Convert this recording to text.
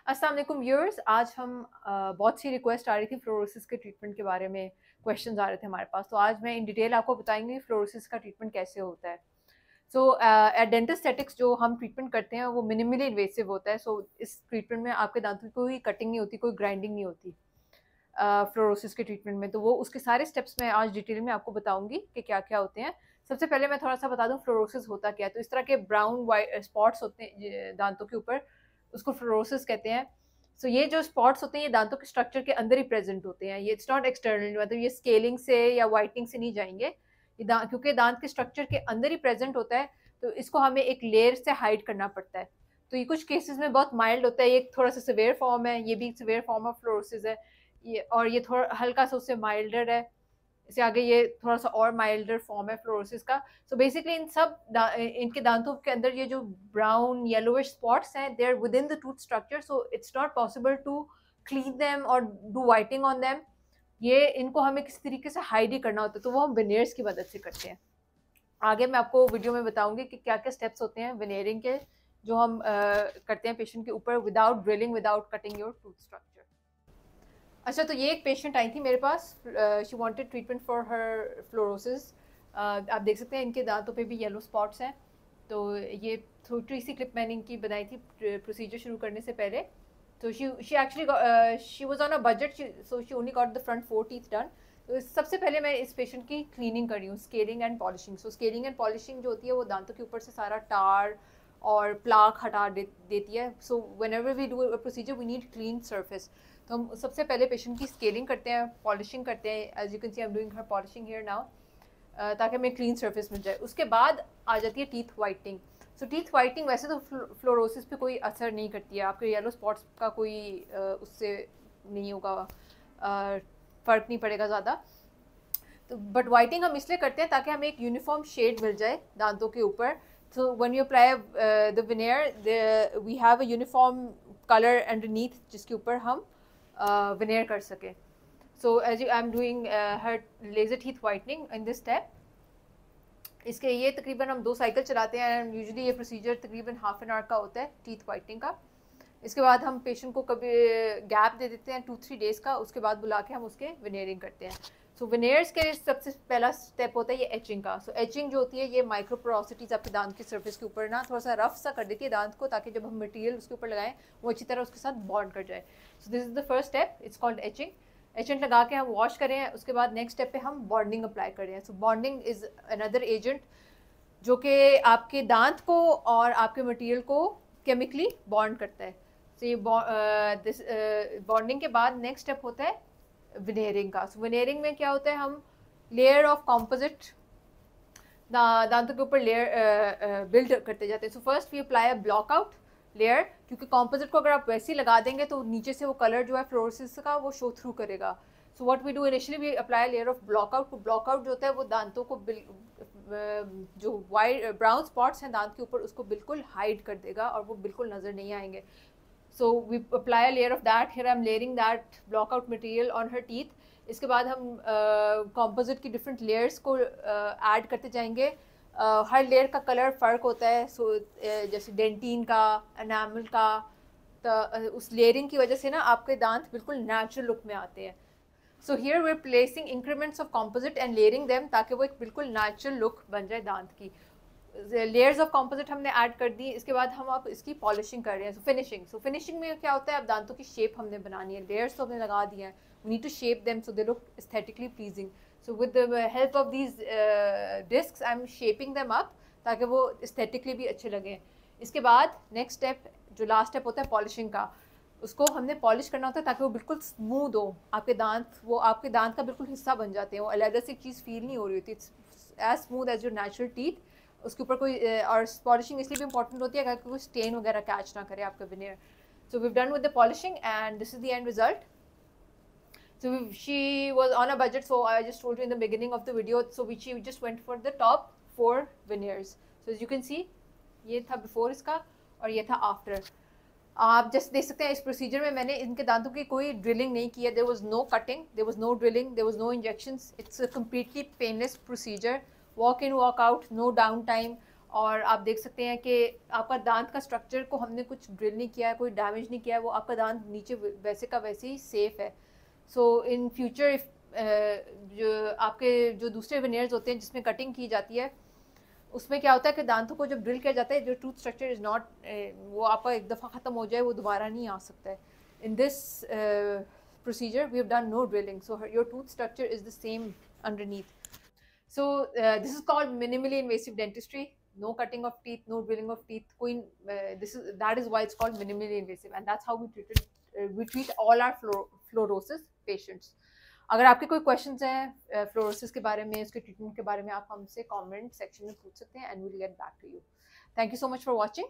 अस्सलाम वालेकुम व्यूअर्स। आज हम बहुत सी रिक्वेस्ट आ रही थी फ्लोरोसिस के ट्रीटमेंट के बारे में, क्वेश्चंस आ रहे थे हमारे पास, तो आज मैं इन डिटेल आपको बताएंगी फ्लोरोसिस का ट्रीटमेंट कैसे होता है। सो डेंटोस्थेटिक्स जो हम ट्रीटमेंट करते हैं वो मिनिमली इन्वेसिव होता है। सो इस ट्रीटमेंट में आपके दांतों की कोई कटिंग नहीं होती, कोई ग्राइंडिंग नहीं होती फ्लोरोसिस के ट्रीटमेंट में। तो वो उसके सारे स्टेप्स मैं आज डिटेल में आपको बताऊंगी कि क्या क्या होते हैं। सबसे पहले मैं थोड़ा सा बता दूं फ्लोरोसिस होता क्या है। तो इस तरह के ब्राउन वाइट स्पॉट्स होते हैं दांतों के ऊपर, उसको फ्लोरोसिस कहते हैं। सो ये जो स्पॉट्स होते हैं ये दांतों के स्ट्रक्चर के अंदर ही प्रेजेंट होते हैं। ये इट्स नॉट एक्सटर्नल, मतलब ये स्केलिंग से या वाइटनिंग से नहीं जाएंगे। क्योंकि दांत के स्ट्रक्चर के अंदर ही प्रेजेंट होता है, तो इसको हमें एक लेयर से हाइड करना पड़ता है। तो ये कुछ केसेस में बहुत माइल्ड होता है, ये थोड़ा सा सिवियर फॉर्म है, ये भी सिवियर फॉर्म ऑफ फ्लोरोसिस है। ये और ये थोड़ा हल्का सा उससे माइल्डर है, इससे आगे ये थोड़ा सा और माइल्डर फॉर्म है फ्लोरोसिस का। सो बेसिकली इनके दांतों के अंदर ये जो ब्राउन येलोइश स्पॉट्स हैं, they are within the tooth structure, so it's not possible to clean them और डू वाइटिंग ऑन देम। ये इनको हमें किसी तरीके से हाइड ही करना होता है, तो वो हम वेनेयर्स की मदद से करते हैं। आगे मैं आपको वीडियो में बताऊंगी कि क्या क्या स्टेप्स होते हैं वेनेयरिंग के, जो हम करते हैं पेशेंट के ऊपर without drilling, without cutting your tooth structure. अच्छा, तो ये एक पेशेंट आई थी मेरे पास, she wanted treatment for her fluorosis. आप देख सकते हैं इनके दांतों पे भी येलो स्पॉट्स हैं। तो ये छोटी सी क्लिप मैंने इनकी बनाई थी प्रोसीजर शुरू करने से पहले। तो she actually she was on a budget, so she only got the front 4 teeth done. तो सबसे पहले मैं इस पेशेंट की क्लीनिंग कर रही हूँ, scaling and polishing. So scaling and polishing जो होती है वो दांतों के ऊपर से सारा टार और प्लाक हटा देती है। So whenever we do a procedure we need clean surface. तो हम सबसे पहले पेशेंट की स्केलिंग करते हैं, पॉलिशिंग करते हैं। As you can see I am doing her polishing here now, ताकि हमें क्लीन सरफेस मिल जाए। उसके बाद आ जाती है टीथ वाइटनिंग। सो टीथ वाइटनिंग वैसे तो फ्लोरोसिस पे कोई असर नहीं करती है, आपके येलो स्पॉट्स का कोई उससे नहीं होगा, फ़र्क नहीं पड़ेगा ज़्यादा। तो बट वाइटिंग हम इसलिए करते हैं ताकि हमें एक यूनिफॉर्म शेड मिल जाए दांतों के ऊपर। So when you apply the veneer, we have a uniform colour underneath जिसके ऊपर हम विनेयर कर सकें। So as you I am doing her laser teeth whitening in this step. इसके ये तकरीबन हम 2 साइकिल चलाते हैं एंड यूजुअली ये प्रोसीजर तकरीबन हाफ एन आवर का होता है टीथ वाइटनिंग का। इसके बाद हम पेशेंट को कभी गैप दे देते हैं 2-3 डेज़ का, उसके बाद बुला के हम उसके विनेयरिंग करते हैं। सो विनेयर्स के सबसे पहला स्टेप होता है ये एचिंग का। सो एचिंग जो होती है ये माइक्रो पोरोसिटीज आपके दांत की सरफेस के ऊपर ना थोड़ा सा रफ सा कर देती है दांत को, ताकि जब हम मटेरियल उसके ऊपर लगाएं वो अच्छी तरह उसके साथ बॉन्ड कर जाए। So this is the first step, it's called etching. Agent लगा के हम वॉश करें, उसके बाद नेक्स्ट स्टेप पे हम बॉन्डिंग अप्लाई करें। सो बॉन्डिंग इज अनदर एजेंट जो कि आपके दांत को और आपके मटेरियल को केमिकली बॉन्ड करता है। तो ये बॉन्डिंग के बाद नेक्स्ट स्टेप होता है विनेयरिंग का। सो विनेयरिंग में क्या होता है, हम लेयर ऑफ कॉम्पोजिट दांतों के ऊपर लेयर बिल्ड करते जाते हैं। So first we apply a block out layer, क्योंकि कॉम्पोजिट को अगर आप वैसे ही लगा देंगे तो नीचे से वो कलर जो है फ्लोरोसिस का वो शो थ्रू करेगा। So what we do initially we apply layer of block out. Block out जो होता है वो दांतों को जो वाइट ब्राउन स्पॉट्स हैं दांत के ऊपर उसको बिल्कुल हाइड कर देगा और वो बिल्कुल नज़र नहीं आएंगे। So we apply a layer of that, here I am layering that block out material on her teeth. इसके बाद हम कॉम्पोजिट की डिफरेंट लेयर्स को ऐड करते जाएंगे। हर लेयर का कलर फ़र्क होता है। सो जैसे डेंटिन का, एनामल का, तो उस लेयरिंग की वजह से ना आपके दांत बिल्कुल नेचुरल लुक में आते हैं। So here we are placing increments of composite and layering them, ताकि वो एक बिल्कुल नेचुरल लुक बन जाए दांत की। लेयर्स ऑफ कॉम्पोजिट हमने ऐड कर दी, इसके बाद हम अब इसकी पॉलिशिंग कर रहे हैं। सो फिनिशिंग में क्या होता है, अब दांतों की शेप हमने बनानी है। लेयर्स तो हमने लगा दिए हैं, we need to shape them so they look aesthetically pleasing. So with the help of these discs I am shaping them up, ताकि वो एस्थेटिकली भी अच्छे लगें। इसके बाद नेक्स्ट स्टेप, जो लास्ट स्टेप होता है पॉलिशिंग का, उसको हमने पॉलिश करना होता है ताकि वो बिल्कुल स्मूथ हो। आपके दांत वो आपके दांत का बिल्कुल हिस्सा बन जाते हैं, वो अलग से एक चीज़ फील नहीं हो रही होती, as smooth as your natural teeth. उसके ऊपर कोई और पॉलिशिंग इसलिए भी इंपॉर्टेंट होती है अगर कोई स्टेन वगैरह कैच ना करे आपका veneer. So we done with the polishing and this is the end result. So she was on a budget, so I just told you in the beginning of the video. So she just went for the top 4 veneers. So as you can see, ये था before इसका और ये था after। आप just देख सकते हैं इस प्रोसीजर में मैंने इनके दांतों की कोई ड्रिलिंग नहीं की है। There was no cutting, there was no drilling, there was no injections. It's a completely painless procedure, walk in walk out, no down time. और आप देख सकते हैं कि आपका दांत का स्ट्रक्चर को हमने कुछ ड्रिल नहीं किया है, कोई डैमेज नहीं किया है, वो आपका दांत नीचे वैसे का वैसे ही सेफ है। सो इन फ्यूचर इफ जो आपके जो दूसरे वेनियर्स होते हैं जिसमें कटिंग की जाती है, उसमें क्या होता है कि दांतों को जब ड्रिल किया जाता है, जो टूथ स्ट्रक्चर इज नॉट, वो आपका एक दफ़ा ख़त्म हो जाए वो दोबारा नहीं आ सकता है। In this procedure we have done no drilling, so your tooth structure is the same underneath. So this is called minimally invasive dentistry. No cutting of teeth, no drilling of teeth. That is why it's called minimally invasive, and that's how we treat all our fluorosis patients. अगर आपके कोई questions हैं fluorosis के बारे में, उसके treatment के बारे में, आप हमसे कमेंट सेक्शन में पूछ सकते हैं, and will get back to you. Thank you so much for watching.